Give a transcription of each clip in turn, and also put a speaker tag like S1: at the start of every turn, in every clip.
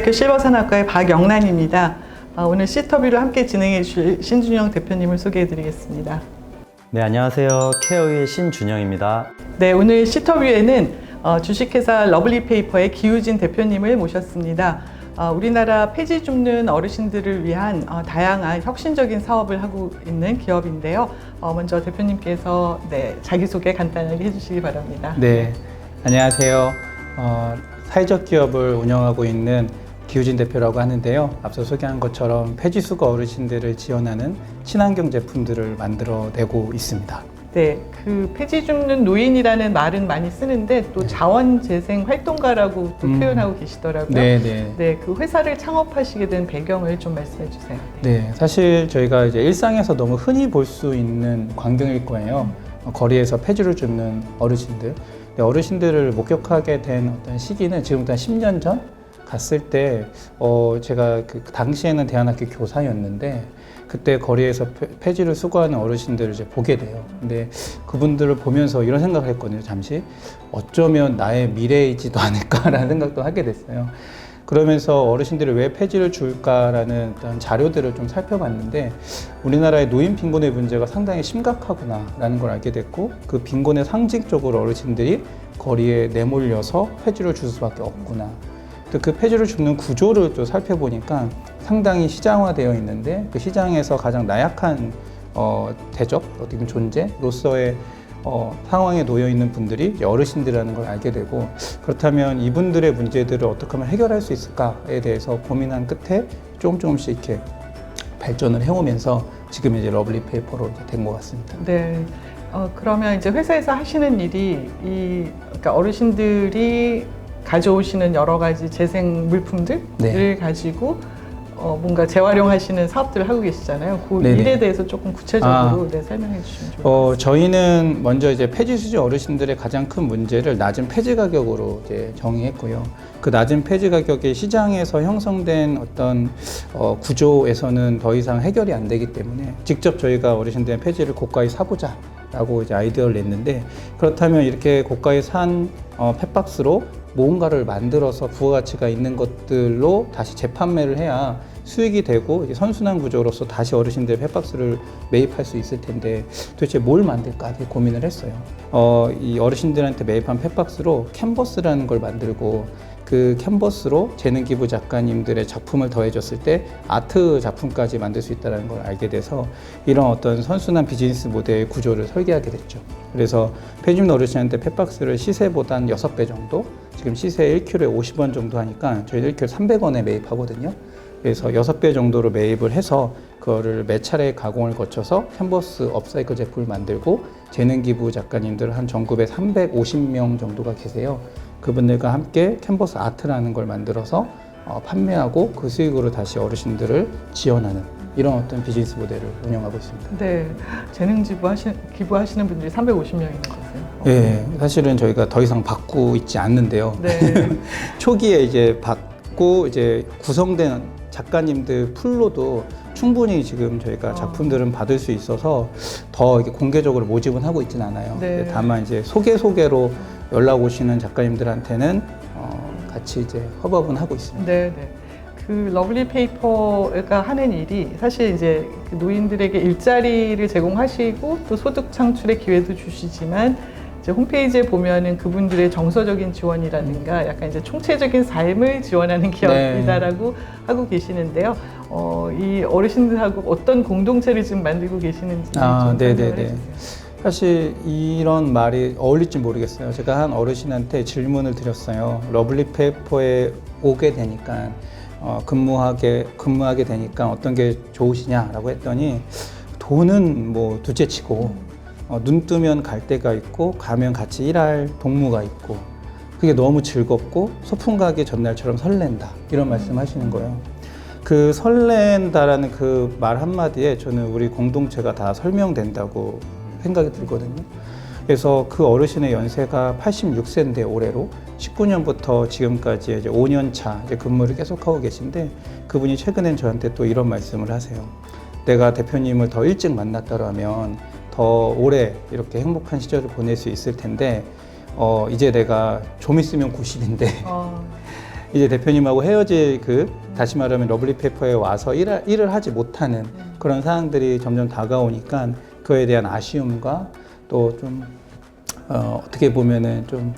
S1: 서울대학교 실버산업과의 박영란입니다. 오늘 C터뷰를 함께 진행해 주실 신준영 대표님을 소개해 드리겠습니다.
S2: 네, 안녕하세요. 케어의 신준영입니다.
S1: 네, 오늘 C터뷰에는 주식회사 러블리페이퍼의 기우진 대표님을 모셨습니다. 우리나라 폐지 줍는 어르신들을 위한 다양한 혁신적인 사업을 하고 있는 기업인데요. 먼저 대표님께서 자기소개 간단하게 해주시기 바랍니다.
S3: 네, 안녕하세요. 사회적 기업을 운영하고 있는 기우진 대표라고 하는데요. 앞서 소개한 것처럼 폐지수거 어르신들을 지원하는 친환경 제품들을 만들어내고 있습니다.
S1: 네, 그 폐지 줍는 노인이라는 말은 많이 쓰는데 또 자원재생 활동가라고 또 표현하고 계시더라고요.
S3: 네,
S1: 그 회사를 창업하시게 된 배경을 좀 말씀해 주세요.
S3: 네, 사실 저희가 이제 일상에서 너무 흔히 볼 수 있는 광경일 거예요. 거리에서 폐지를 줍는 어르신들. 어르신들을 목격하게 된 어떤 시기는 지금부터 한 10년 전 갔을 때 제가 그 당시에는 대안학교 교사였는데 그때 거리에서 폐지를 수거하는 어르신들을 이제 보게 돼요. 근데 그분들을 보면서 이런 생각을 했거든요. 잠시 어쩌면 나의 미래이지도 않을까라는 생각도 하게 됐어요. 그러면서 어르신들이 왜 폐지를 줄까라는 어떤 자료들을 좀 살펴봤는데 우리나라의 노인 빈곤의 문제가 상당히 심각하구나라는 걸 알게 됐고 그 빈곤의 상징적으로 어르신들이 거리에 내몰려서 폐지를 줄 수밖에 없구나. 또 그 폐지를 줍는 구조를 또 살펴보니까 상당히 시장화되어 있는데 그 시장에서 가장 나약한 대적, 어떻게 보면 존재로서의 상황에 놓여 있는 분들이 어르신들이라는 걸 알게 되고 그렇다면 이분들의 문제들을 어떻게 하면 해결할 수 있을까에 대해서 고민한 끝에 조금씩 이렇게 발전을 해오면서 지금 이제 러블리페이퍼로 된 것 같습니다.
S1: 네. 그러면 이제 회사에서 하시는 일이 그러니까 어르신들이 가져오시는 여러 가지 재생 물품들을 가지고 뭔가 재활용하시는 사업들을 하고 계시잖아요. 그 일에 대해서 조금 구체적으로 설명해 주시면 좋겠습니다.
S3: 저희는 먼저 이제 폐지 수지 어르신들의 가장 큰 문제를 낮은 폐지 가격으로 이제 정의했고요. 그 낮은 폐지 가격이 시장에서 형성된 어떤 구조에서는 더 이상 해결이 안 되기 때문에 직접 저희가 어르신들의 폐지를 고가에 사보자. 라고 이제 아이디어를 냈는데 그렇다면 이렇게 고가에 산 펫박스로 뭔가를 만들어서 부가가치가 있는 것들로 다시 재판매를 해야 수익이 되고 이제 선순환 구조로서 다시 어르신들 펫박스를 매입할 수 있을 텐데 도대체 뭘 만들까 되게 고민을 했어요. 이 어르신들한테 매입한 펫박스로 캔버스라는 걸 만들고 그 캔버스로 재능기부 작가님들의 작품을 더해줬을 때 아트 작품까지 만들 수 있다는 걸 알게 돼서 이런 어떤 선순환 비즈니스 모델 구조를 설계하게 됐죠. 그래서 폐지줍는 어르신한테 펫박스를 시세보다 한 6배 정도, 지금 시세 1kg에 50원 정도 하니까 저희는 1kg 300원에 매입하거든요. 그래서 6배 정도로 매입을 해서 그거를 몇 차례 가공을 거쳐서 캔버스 업사이클 제품을 만들고 재능기부 작가님들 한 전국에 350명 정도가 계세요. 그분들과 함께 캔버스 아트라는 걸 만들어서 판매하고 그 수익으로 다시 어르신들을 지원하는 이런 어떤 비즈니스 모델을 운영하고 있습니다.
S1: 네, 재능 기부하시는 분들이 350명 있는 거세요?
S3: 네, 사실은 저희가 더 이상 받고 있지 않는데요.
S1: 네.
S3: 초기에 이제 받고 이제 구성된 작가님들 풀로도 충분히 지금 저희가 작품들은 받을 수 있어서 더 이렇게 공개적으로 모집은 하고 있지는 않아요.
S1: 네.
S3: 다만 이제 소개로 연락 오시는 작가님들한테는 같이 이제 협업은 하고 있습니다.
S1: 네. 그 러블리페이퍼가 하는 일이 사실 이제 그 노인들에게 일자리를 제공하시고 또 소득 창출의 기회도 주시지만 이제 홈페이지에 보면은 그분들의 정서적인 지원이라든가 약간 이제 총체적인 삶을 지원하는 기업이다라고 하고 계시는데요. 이 어르신들하고 어떤 공동체를 지금 만들고 계시는지 좀 설명해 주세요.
S3: 사실 이런 말이 어울릴지 모르겠어요. 제가 한 어르신한테 질문을 드렸어요. 러블리페이퍼에 오게 되니까 근무하게 되니까 어떤 게 좋으시냐라고 했더니 돈은 뭐 둘째치고 눈 뜨면 갈 데가 있고 가면 같이 일할 동무가 있고 그게 너무 즐겁고 소풍 가기 전날처럼 설렌다 이런 말씀 하시는 거예요. 그 설렌다라는 그 말 한마디에 저는 우리 공동체가 다 설명된다고 생각이 들거든요. 그래서 그 어르신의 연세가 86세인데 올해로 19년부터 지금까지 이제 5년 차 이제 근무를 계속하고 계신데 그분이 최근엔 저한테 또 이런 말씀을 하세요. 내가 대표님을 더 일찍 만났더라면 더 오래 이렇게 행복한 시절을 보낼 수 있을 텐데 이제 내가 좀 있으면 90인데 이제 대표님하고 헤어질 다시 말하면 러블리페이퍼에 와서 일을 하지 못하는 그런 상황들이 점점 다가오니까 그에 대한 아쉬움과 또 좀 어떻게 보면은 좀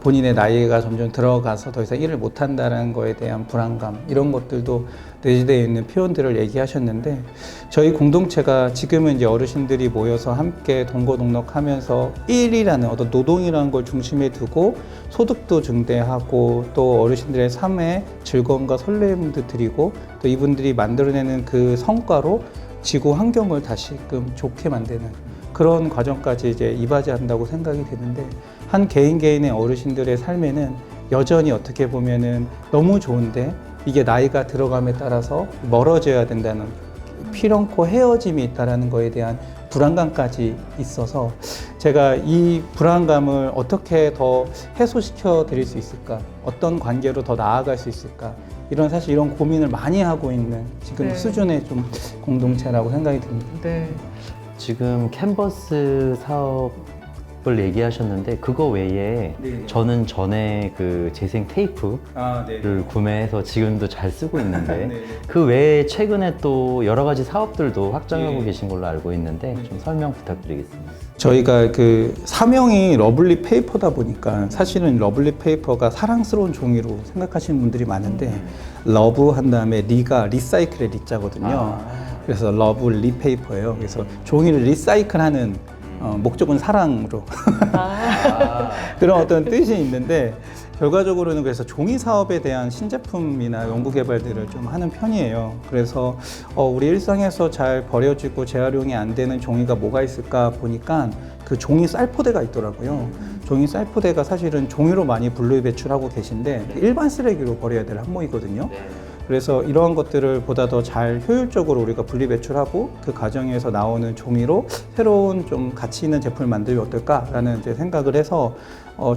S3: 본인의 나이가 점점 들어가서 더 이상 일을 못한다는 거에 대한 불안감 이런 것들도 내재되어 있는 표현들을 얘기하셨는데 저희 공동체가 지금은 이제 어르신들이 모여서 함께 동거동록하면서 일이라는 어떤 노동이라는 걸 중심에 두고 소득도 증대하고 또 어르신들의 삶에 즐거움과 설렘도 드리고 또 이분들이 만들어내는 그 성과로 지구 환경을 다시금 좋게 만드는 그런 과정까지 이제 이바지한다고 생각이 되는데 한 개인의 어르신들의 삶에는 여전히 어떻게 보면은 너무 좋은데 이게 나이가 들어감에 따라서 멀어져야 된다는 필연코 헤어짐이 있다는 거에 대한 불안감까지 있어서 제가 이 불안감을 어떻게 더 해소시켜 드릴 수 있을까? 어떤 관계로 더 나아갈 수 있을까? 사실 이런 고민을 많이 하고 있는 지금
S1: 네.
S3: 수준의 좀 공동체라고 생각이 듭니다.
S1: 네.
S2: 지금 캔버스 사업을 얘기하셨는데 그거 외에
S3: 네네.
S2: 저는 전에 그 재생 테이프를 구매해서 지금도 잘 쓰고 있는데
S3: 네.
S2: 그 외에 최근에 또 여러 가지 사업들도 확장하고
S3: 네.
S2: 계신 걸로 알고 있는데 좀 설명 부탁드리겠습니다.
S3: 저희가 사명이 러블리 페이퍼다 보니까 사실은 러블리 페이퍼가 사랑스러운 종이로 생각하시는 분들이 많은데 러브 한 다음에 리가 리사이클의 리자거든요. 그래서 러블리 페이퍼예요. 그래서 종이를 리사이클하는 목적은 사랑으로 그런 어떤 뜻이 있는데 결과적으로는 그래서 종이 사업에 대한 신제품이나 연구 개발들을 좀 하는 편이에요. 그래서 우리 일상에서 잘 버려지고 재활용이 안 되는 종이가 뭐가 있을까 보니까 그 종이 쌀포대가 있더라고요. 종이 쌀포대가 사실은 종이로 많이 분류 배출하고 계신데 일반 쓰레기로 버려야 될 항목이거든요. 그래서 이러한 것들을 보다 더 잘 효율적으로 우리가 분리 배출하고 그 과정에서 나오는 종이로 새로운 좀 가치 있는 제품을 만들면 어떨까라는 이제 생각을 해서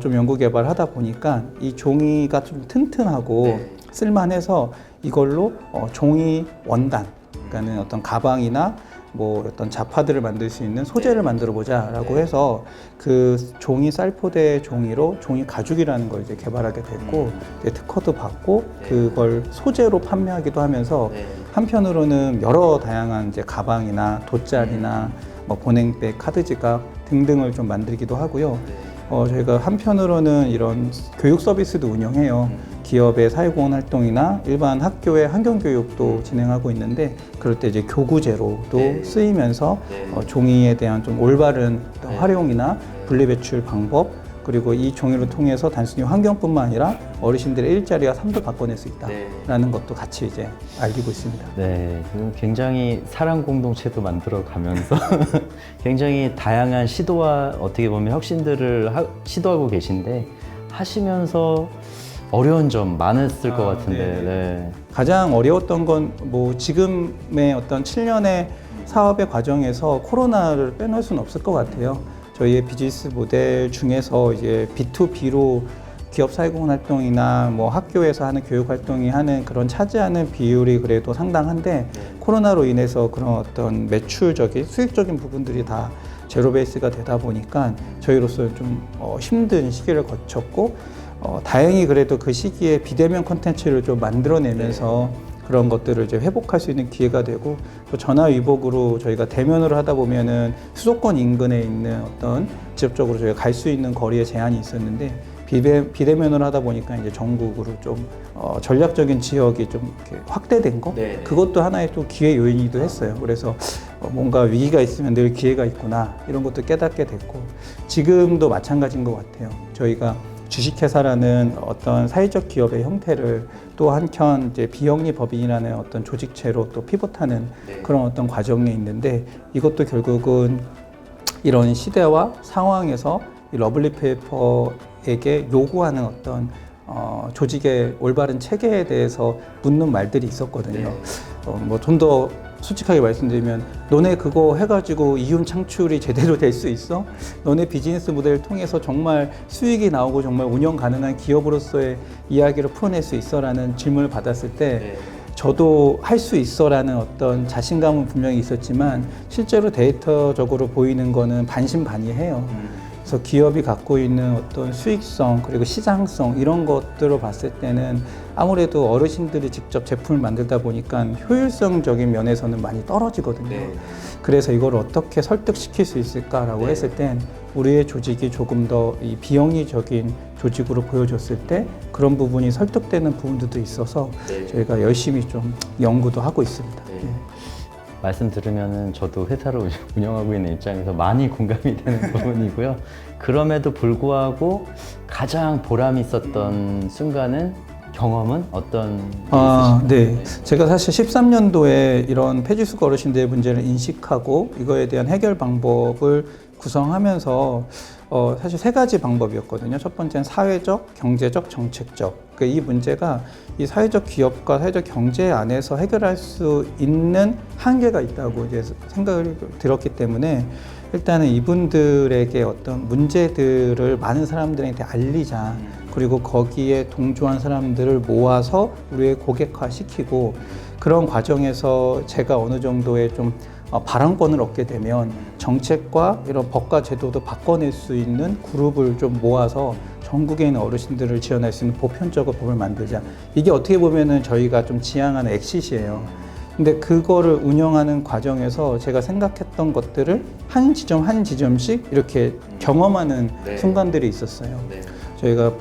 S3: 좀 연구 개발을 하다 보니까 이 종이가 좀 튼튼하고 쓸만해서 이걸로 종이 원단, 그러니까는 어떤 가방이나 뭐 어떤 자파들을 만들 수 있는 소재를 만들어 보자라고 해서 그 종이 쌀포대 종이로 종이 가죽이라는 걸 이제 개발하게 됐고 이제 특허도 받고 그걸 소재로 판매하기도 하면서 한편으로는 여러 다양한 이제 가방이나 돗자리나 뭐 보냉백, 카드 지갑 등등을 좀 만들기도 하고요. 저희가 한편으로는 이런 교육 서비스도 운영해요. 기업의 사회공헌 활동이나 일반 학교의 환경교육도 진행하고 있는데 그럴 때 이제 교구제로도 쓰이면서 종이에 대한 좀 올바른 활용이나 분리배출 방법 그리고 이 종이를 통해서 단순히 환경뿐만 아니라 어르신들의 일자리와 삶도 바꿔낼 수 있다라는 것도 같이 이제 알리고 있습니다.
S2: 네, 굉장히 사랑 공동체도 만들어 가면서 굉장히 다양한 시도와 어떻게 보면 혁신들을 시도하고 계신데 하시면서 어려운 점 많았을 것 같은데 네.
S3: 가장 어려웠던 건 뭐 지금의 어떤 7년의 사업의 과정에서 코로나를 빼놓을 수는 없을 것 같아요. 저희의 비즈니스 모델 중에서 이제 B2B로 기업 사회공헌 활동이나 뭐 학교에서 하는 교육 활동이 하는 그런 차지하는 비율이 그래도 상당한데 코로나로 인해서 그런 어떤 매출적인 수익적인 부분들이 다 제로 베이스가 되다 보니까 저희로서는 좀 힘든 시기를 거쳤고 다행히 그래도 그 시기에 비대면 콘텐츠를 좀 만들어내면서 그런 것들을 이제 회복할 수 있는 기회가 되고 또 전화위복으로 저희가 대면으로 하다 보면은 수도권 인근에 있는 어떤 직접적으로 저희가 갈 수 있는 거리에 제한이 있었는데 비대면으로 하다 보니까 이제 전국으로 좀 전략적인 지역이 좀 이렇게 확대된 거 그것도 하나의 또 기회 요인이기도 했어요. 그래서 뭔가 위기가 있으면 늘 기회가 있구나 이런 것도 깨닫게 됐고 지금도 마찬가지인 것 같아요. 저희가 주식회사라는 어떤 사회적 기업의 형태를 또 한켠 이제 비영리 법인이라는 어떤 조직체로 또 피봇하는 그런 어떤 과정에 있는데 이것도 결국은 이런 시대와 상황에서 이 러블리 페이퍼에게 요구하는 어떤 조직의 올바른 체계에 대해서 묻는 말들이 있었거든요. 뭐 좀 더 솔직하게 말씀드리면 너네 그거 해가지고 이윤 창출이 제대로 될 수 있어? 너네 비즈니스 모델을 통해서 정말 수익이 나오고 정말 운영 가능한 기업으로서의 이야기를 풀어낼 수 있어? 라는 질문을 받았을 때 저도 할 수 있어 라는 어떤 자신감은 분명히 있었지만 실제로 데이터적으로 보이는 거는 반신반의해요. 그래서 기업이 갖고 있는 어떤 수익성 그리고 시장성 이런 것들을 봤을 때는 아무래도 어르신들이 직접 제품을 만들다 보니까 효율성적인 면에서는 많이 떨어지거든요.
S2: 네.
S3: 그래서 이걸 어떻게 설득시킬 수 있을까라고
S2: 네.
S3: 했을 땐 우리의 조직이 조금 더 이 비영리적인 조직으로 보여줬을 때 그런 부분이 설득되는 부분들도 있어서
S2: 네.
S3: 저희가 열심히 좀 연구도 하고 있습니다.
S2: 네.
S3: 예.
S2: 말씀 들으면은 저도 회사를 운영하고 있는 입장에서 많이 공감이 되는 부분이고요. 그럼에도 불구하고 가장 보람 있었던 순간은 경험은 어떤 게
S3: 네. 제가 사실 13년도에 이런 폐지수거 어르신들의 문제를 인식하고 이거에 대한 해결 방법을 구성하면서 사실 세 가지 방법이었거든요. 첫 번째는 사회적, 경제적, 정책적. 그러니까 이 문제가 이 사회적 기업과 사회적 경제 안에서 해결할 수 있는 한계가 있다고 이제 생각을 들었기 때문에 일단은 이분들에게 어떤 문제들을 많은 사람들한테 알리자. 그리고 거기에 동조한 사람들을 모아서 우리의 고객화 시키고 그런 과정에서 제가 어느 정도의 좀 발언권을 얻게 되면 정책과 이런 법과 제도도 바꿔낼 수 있는 그룹을 좀 모아서 전국에 있는 어르신들을 지원할 수 있는 보편적인 법을 만들자. 이게 어떻게 보면은 저희가 좀 지향하는 엑시트예요. 근데 그거를 운영하는 과정에서 제가 생각했던 것들을 한 지점 한 지점씩 이렇게 경험하는 순간들이 있었어요. 저희가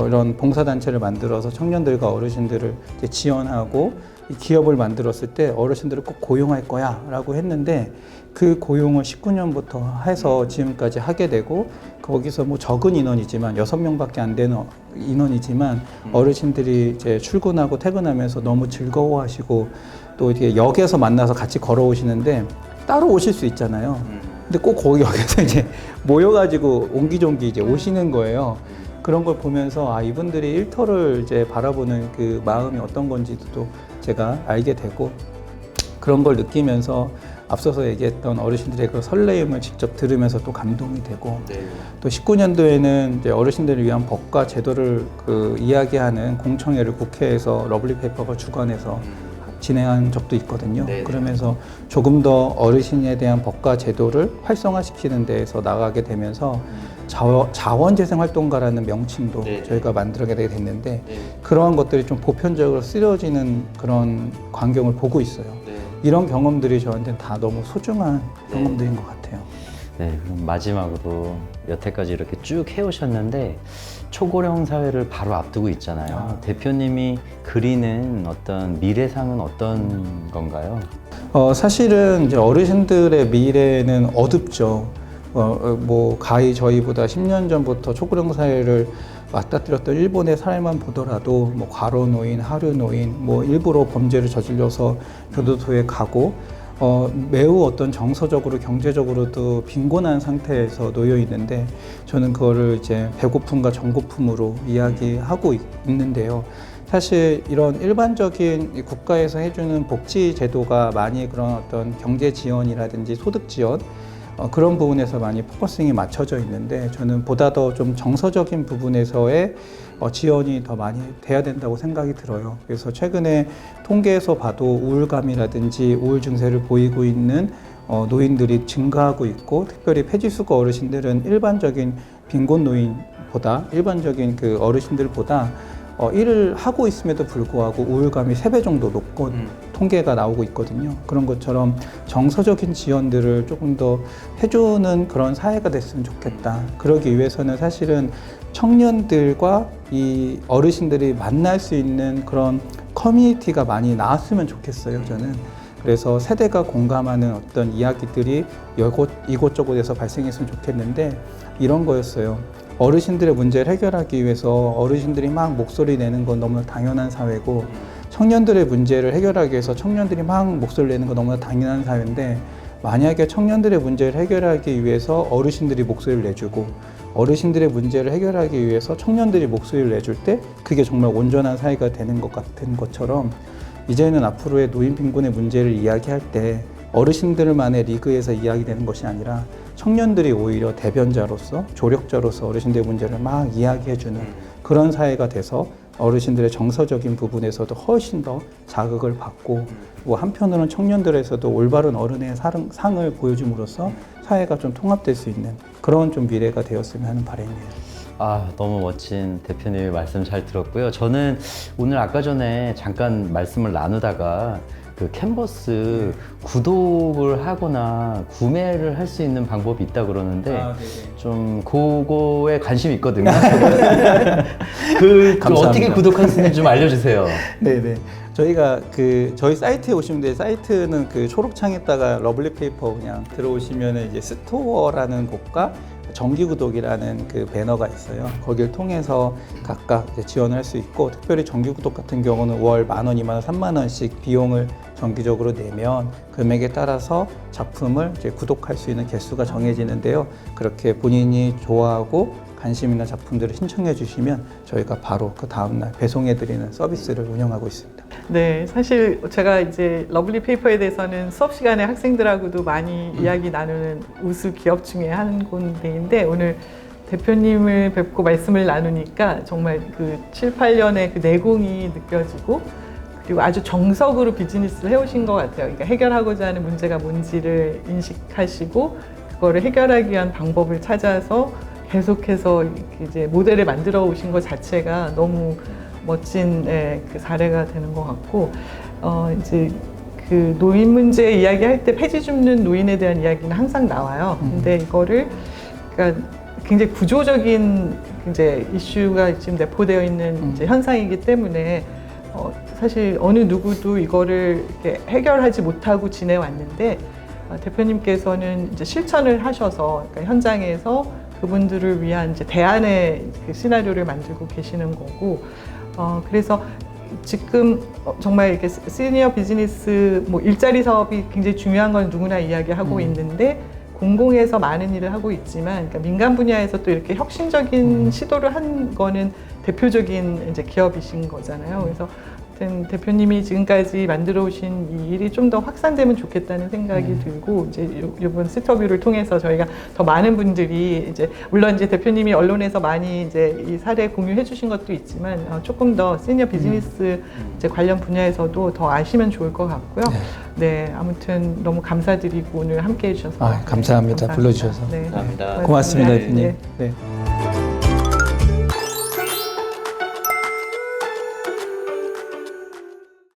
S3: 이런 봉사단체를 만들어서 청년들과 어르신들을 이제 지원하고 이 기업을 만들었을 때 어르신들을 꼭 고용할 거야 라고 했는데 그 고용을 19년부터 해서 지금까지 하게 되고 거기서 뭐 적은 인원이지만 6명밖에 안 되는 인원이지만 어르신들이 이제 출근하고 퇴근하면서 너무 즐거워하시고 또 이렇게 역에서 만나서 같이 걸어오시는데 따로 오실 수 있잖아요. 근데 꼭 거기 역에서 이제 모여가지고 옹기종기 이제 오시는 거예요. 그런 걸 보면서 이분들이 일터를 이제 바라보는 그 마음이 어떤 건지도 또 제가 알게 되고 그런 걸 느끼면서 앞서서 얘기했던 어르신들의 그 설레임을 직접 들으면서 또 감동이 되고 또 19년도에는 이제 어르신들을 위한 법과 제도를 이야기하는 공청회를 국회에서 러블리 페이퍼가 주관해서 진행한 적도 있거든요. 그러면서 조금 더 어르신에 대한 법과 제도를 활성화시키는 데에서 나가게 되면서 자원재생활동가라는 명칭도 저희가 만들게 됐는데 그러한 것들이 좀 보편적으로 쓰여지는 그런 광경을 보고 있어요. 이런 경험들이 저한테는 다 너무 소중한 경험들인 것 같아요.
S2: 네, 그럼 마지막으로 여태까지 이렇게 쭉 해오셨는데 초고령 사회를 바로 앞두고 있잖아요. 대표님이 그리는 어떤 미래상은 어떤 건가요?
S3: 사실은 이제 어르신들의 미래는 어둡죠. 뭐 가히 저희보다 10년 전부터 초고령 사회를 맞닥뜨렸던 일본의 사례만 보더라도 뭐 과로노인, 하류노인, 뭐 일부러 범죄를 저질러서 교도소에 가고 매우 어떤 정서적으로 경제적으로도 빈곤한 상태에서 놓여 있는데 저는 그거를 이제 배고픔과 전고품으로 이야기하고 있는데요. 사실 이런 일반적인 국가에서 해주는 복지 제도가 많이 그런 어떤 경제 지원이라든지 소득 지원 그런 부분에서 많이 포커싱이 맞춰져 있는데 저는 보다 더 좀 정서적인 부분에서의 지원이 더 많이 돼야 된다고 생각이 들어요. 그래서 최근에 통계에서 봐도 우울감이라든지 우울 증세를 보이고 있는 노인들이 증가하고 있고 특별히 폐지수거 어르신들은 일반적인 빈곤 노인보다 일반적인 그 어르신들보다 일을 하고 있음에도 불구하고 우울감이 3배 정도 높고 통계가 나오고 있거든요. 그런 것처럼 정서적인 지원들을 조금 더 해주는 그런 사회가 됐으면 좋겠다. 그러기 위해서는 사실은 청년들과 이 어르신들이 만날 수 있는 그런 커뮤니티가 많이 나왔으면 좋겠어요, 저는. 그래서 세대가 공감하는 어떤 이야기들이 이곳저곳에서 발생했으면 좋겠는데 이런 거였어요. 어르신들의 문제를 해결하기 위해서 어르신들이 막 목소리 내는 건 너무나 당연한 사회고 청년들의 문제를 해결하기 위해서 청년들이 막 목소리 내는 건 너무나 당연한 사회인데 만약에 청년들의 문제를 해결하기 위해서 어르신들이 목소리를 내주고 어르신들의 문제를 해결하기 위해서 청년들이 목소리를 내줄 때 그게 정말 온전한 사회가 되는 것 같은 것처럼 이제는 앞으로의 노인 빈곤의 문제를 이야기할 때 어르신들만의 리그에서 이야기되는 것이 아니라 청년들이 오히려 대변자로서 조력자로서 어르신들의 문제를 막 이야기해주는 그런 사회가 돼서 어르신들의 정서적인 부분에서도 훨씬 더 자극을 받고 뭐 한편으로는 청년들에서도 올바른 어른의 상을 보여줌으로써 사회가 좀 통합될 수 있는 그런 좀 미래가 되었으면 하는 바람이에요.
S2: 아, 너무 멋진 대표님의 말씀 잘 들었고요. 저는 오늘 아까 전에 잠깐 말씀을 나누다가 그 캔버스 구독을 하거나 구매를 할 수 있는 방법이 있다 그러는데 좀 그거에 관심이 있거든요. 그
S3: 감사합니다.
S2: 어떻게 구독할 수 있는지 좀 알려주세요.
S3: 네네. 저희가 저희 사이트에 오시면 돼요. 사이트는 그 초록창에다가 러블리 페이퍼 그냥 들어오시면은 이제 스토어라는 곳과 정기구독이라는 그 배너가 있어요. 거기를 통해서 각각 이제 지원을 할 수 있고, 특별히 정기구독 같은 경우는 월 10,000원, 20,000원, 30,000원씩 비용을 정기적으로 내면 금액에 따라서 작품을 이제 구독할 수 있는 개수가 정해지는데요. 그렇게 본인이 좋아하고 관심 있는 작품들을 신청해 주시면 저희가 바로 그 다음날 배송해 드리는 서비스를 운영하고 있습니다.
S1: 네, 사실 제가 이제 러블리 페이퍼에 대해서는 수업 시간에 학생들하고도 많이 이야기 나누는 우수 기업 중에 한 군데인데, 오늘 대표님을 뵙고 말씀을 나누니까 정말 그 7, 8년의 그 내공이 느껴지고, 그리고 아주 정석으로 비즈니스를 해오신 것 같아요. 그러니까 해결하고자 하는 문제가 뭔지를 인식하시고 그거를 해결하기 위한 방법을 찾아서 계속해서 이제 모델을 만들어 오신 것 자체가 너무 멋진 그 사례가 되는 것 같고, 이제 그 노인 문제 이야기할 때 폐지 줍는 노인에 대한 이야기는 항상 나와요. 근데 이거를 그러니까 굉장히 구조적인 이제 이슈가 지금 내포되어 있는 이제 현상이기 때문에 사실 어느 누구도 이거를 이렇게 해결하지 못하고 지내왔는데, 대표님께서는 이제 실천을 하셔서 그러니까 현장에서 그분들을 위한 이제 대안의 그 시나리오를 만들고 계시는 거고, 그래서 지금 정말 이렇게 시니어 비즈니스 뭐 일자리 사업이 굉장히 중요한 건 누구나 이야기하고 있는데, 공공에서 많은 일을 하고 있지만 그러니까 민간 분야에서 또 이렇게 혁신적인 시도를 한 거는 대표적인 이제 기업이신 거잖아요. 그래서 아무튼 대표님이 지금까지 만들어 오신 이 일이 좀 더 확산되면 좋겠다는 생각이 들고, 이제 이번 스터뷰를 통해서 저희가 더 많은 분들이 이제 물론 이제 대표님이 언론에서 많이 이제 이 사례 공유해 주신 것도 있지만 조금 더 시니어 비즈니스 이제 관련 분야에서도 더 아시면 좋을 것 같고요. 네, 아무튼 너무 감사드리고 오늘 함께 해주셔서
S3: 감사합니다.
S1: 감사합니다.
S3: 불러주셔서.
S1: 네.
S2: 감사합니다.
S3: 고맙습니다,
S1: 네.
S3: 대표님. 네.